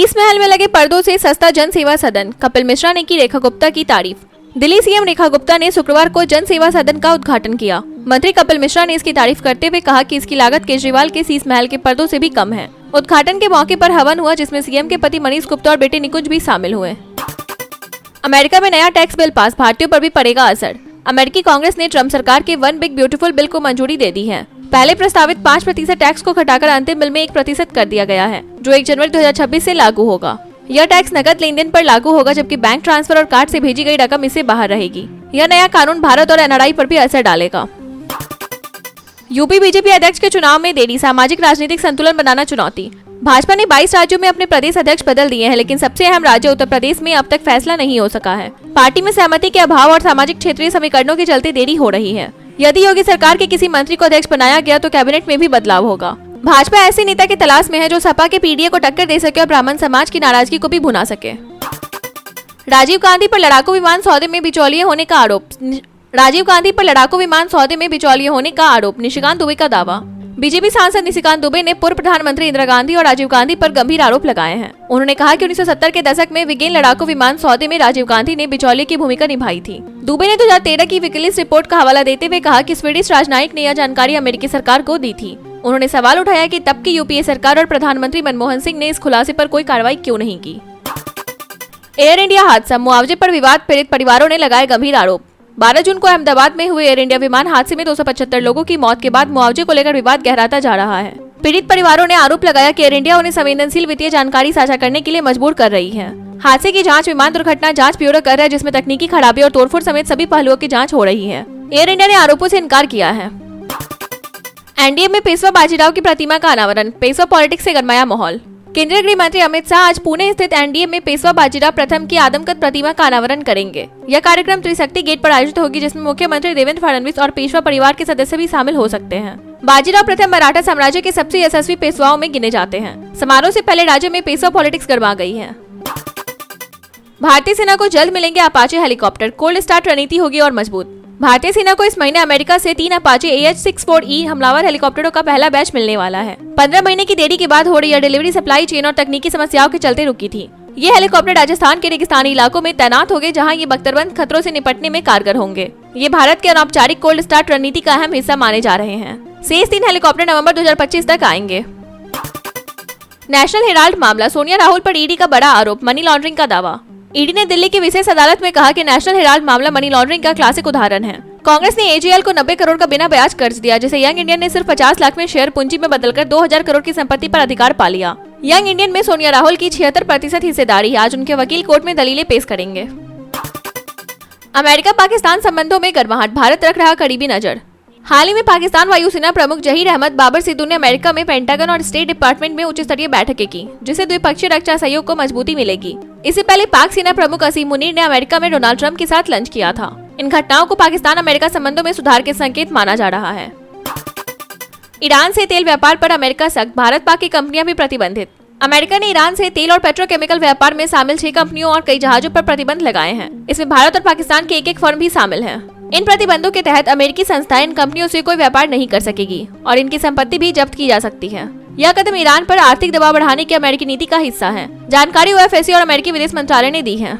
शीश महल में लगे पर्दों से सस्ता जन सेवा सदन, कपिल मिश्रा ने की रेखा गुप्ता की तारीफ। दिल्ली सीएम रेखा गुप्ता ने शुक्रवार को जन सेवा सदन का उद्घाटन किया। मंत्री कपिल मिश्रा ने इसकी तारीफ करते हुए कहा कि इसकी लागत केजरीवाल के शीश महल के पर्दों से भी कम है। उद्घाटन के मौके पर हवन हुआ, जिसमें सीएम के पति मनीष गुप्ता और बेटे निकुंज भी शामिल हुए। अमेरिका में नया टैक्स बिल पास, भारतीयों पर भी पड़ेगा असर। अमेरिकी कांग्रेस ने ट्रम्प सरकार के वन बिग ब्यूटीफुल बिल को मंजूरी दे दी है। पहले प्रस्तावित 5% टैक्स को घटाकर अंतिम बिल में 1% कर दिया गया है, जो 1 जनवरी 2026 से लागू होगा। यह टैक्स नकद लेन देन पर लागू होगा, जबकि बैंक ट्रांसफर और कार्ड से भेजी गई रकम इससे बाहर रहेगी। यह नया कानून भारत और एनआरआई पर भी असर डालेगा। यूपी बीजेपी अध्यक्ष के चुनाव में देरी, सामाजिक राजनीतिक संतुलन बनाना चुनौती। भाजपा ने 22 राज्यों में अपने प्रदेश अध्यक्ष बदल दिए हैं, लेकिन सबसे अहम राज्य उत्तर प्रदेश में अब तक फैसला नहीं हो सका है। पार्टी में सहमति के अभाव और सामाजिक क्षेत्रीय समीकरणों के चलते देरी हो रही है। यदि योगी सरकार के किसी मंत्री को अध्यक्ष बनाया गया तो कैबिनेट में भी बदलाव होगा। भाजपा ऐसे नेता की तलाश में है जो सपा के पीडीए को टक्कर दे सके और ब्राह्मण समाज की नाराजगी को भी भुना सके। राजीव गांधी पर लड़ाकू विमान सौदे में बिचौलिए होने का आरोप। राजीव गांधी पर लड़ाकू विमान सौदे में बिचौलिए होने का आरोप, निशिकांत दुबे का दावा। बीजेपी सांसद निशिकांत दुबे ने पूर्व प्रधानमंत्री इंदिरा गांधी और राजीव गांधी पर गंभीर आरोप लगाए हैं। उन्होंने कहा कि 1970 के दशक में विगेन लड़ाकू विमान सौदे में राजीव गांधी ने बिचौलिए की भूमिका निभाई थी। दुबे ने 2013 की विकिलीक्स रिपोर्ट का हवाला देते हुए कहा कि स्वीडिश राजनयिक ने यह जानकारी अमेरिकी सरकार को दी थी। उन्होंने सवाल उठाया कि तब की यूपीए सरकार और प्रधानमंत्री मनमोहन सिंह ने इस खुलासे पर कोई कार्रवाई क्यों नहीं की। एयर इंडिया हादसा, मुआवजे पर विवाद, पीड़ित परिवारों ने लगाए गंभीर आरोप। 12 जून को अहमदाबाद में हुए एयर इंडिया विमान हादसे में 275 लोगों की मौत के बाद मुआवजे को लेकर विवाद गहराता जा रहा है। पीड़ित परिवारों ने आरोप लगाया कि एयर इंडिया उन्हें संवेदनशील वित्तीय जानकारी साझा करने के लिए मजबूर कर रही है। हादसे की जांच विमान दुर्घटना जांच ब्यूरो कर रहा है, जिसमें तकनीकी खराबी और तोड़फोड़ समेत सभी पहलुओं की जांच हो रही है। एयर इंडिया ने आरोपों से इनकार किया है। एनडीए में पेशवा बाजीराव की प्रतिमा का अनावरण, पेशवा पॉलिटिक्स से गरमाया माहौल। केंद्रीय गृह मंत्री अमित शाह आज पुणे स्थित एनडीए में पेशवा बाजीराव प्रथम की आदमकद प्रतिमा का अनावरण करेंगे। यह कार्यक्रम त्रिशक्ति गेट पर आयोजित होगी, जिसमें मुख्यमंत्री देवेंद्र फडणवीस और पेशवा परिवार के सदस्य भी शामिल हो सकते हैं। बाजीराव प्रथम मराठा साम्राज्य के सबसे यशस्वी पेशवाओं में गिने जाते हैं। समारोह से पहले राज्य में पेशवा पॉलिटिक्स गरमा गई है। भारतीय सेना को जल्द मिलेंगे अपाचे हेलीकॉप्टर, कोल्ड स्टार्ट रणनीति होगी और मजबूत। भारतीय सेना को इस महीने अमेरिका से 3 अपाचे AH-64E हमलावर हेलीकॉप्टरों का पहला बैच मिलने वाला है। 15 महीने की देरी के बाद हो रही यह डिलीवरी सप्लाई चेन और तकनीकी समस्याओं के चलते रुकी थी। ये हेलीकॉप्टर राजस्थान के रेगिस्तानी इलाकों में तैनात होंगे, जहां ये बख्तरबंद खतरों से निपटने में कारगर होंगे। ये भारत के अनौपचारिक कोल्ड स्टार्ट रणनीति का अहम हिस्सा माने जा रहे हैं। शेष 3 हेलीकॉप्टर नवंबर 2025 तक आएंगे। नेशनल हेराल्ड मामला, सोनिया राहुल पर ईडी का बड़ा आरोप, मनी लॉन्ड्रिंग का दावा। ईडी ने दिल्ली की विशेष अदालत में कहा कि नेशनल हेराल्ड मामला मनी लॉन्ड्रिंग का क्लासिक उदाहरण है। कांग्रेस ने एजीएल को 90 करोड़ का बिना ब्याज कर्ज दिया, जिसे यंग इंडियन ने सिर्फ 50 लाख में शेयर पूंजी में बदलकर 2000 करोड़ की संपत्ति पर अधिकार पा लिया। यंग इंडियन में सोनिया राहुल की 76% हिस्सेदारी है। आज उनके वकील कोर्ट में दलीलें पेश करेंगे। अमेरिका पाकिस्तान संबंधों में गर्माहट, भारत रख रहा करीबी नजर। हाल ही में पाकिस्तान वायुसेना प्रमुख जहीर अहमद बाबर सिद्धू ने अमेरिका में पेंटागन और स्टेट डिपार्टमेंट में उच्च स्तरीय बैठकें की, जिससे द्विपक्षीय रक्षा सहयोग को मजबूती मिलेगी। इससे पहले पाक सेना प्रमुख असीम मुनीर ने अमेरिका में डोनाल्ड ट्रंप के साथ लंच किया था। इन घटनाओं को पाकिस्तान अमेरिका संबंधों में सुधार के संकेत माना जा रहा है। ईरान से तेल व्यापार पर अमेरिका सख्त, भारत पाक की कंपनियां भी प्रतिबंधित। अमेरिका ने ईरान से तेल और पेट्रोकेमिकल व्यापार में शामिल 6 कंपनियों और कई जहाजों पर प्रतिबंध लगाए हैं। इसमें भारत और पाकिस्तान के एक फर्म भी शामिल हैं। इन प्रतिबंधों के तहत अमेरिकी संस्थाएं इन कंपनियों से कोई व्यापार नहीं कर सकेगी और इनकी संपत्ति भी जब्त की जा सकती है। यह कदम ईरान पर आर्थिक दबाव बढ़ाने की अमेरिकी नीति का हिस्सा है। जानकारी ओएफएसी और अमेरिकी विदेश मंत्रालय ने दी है।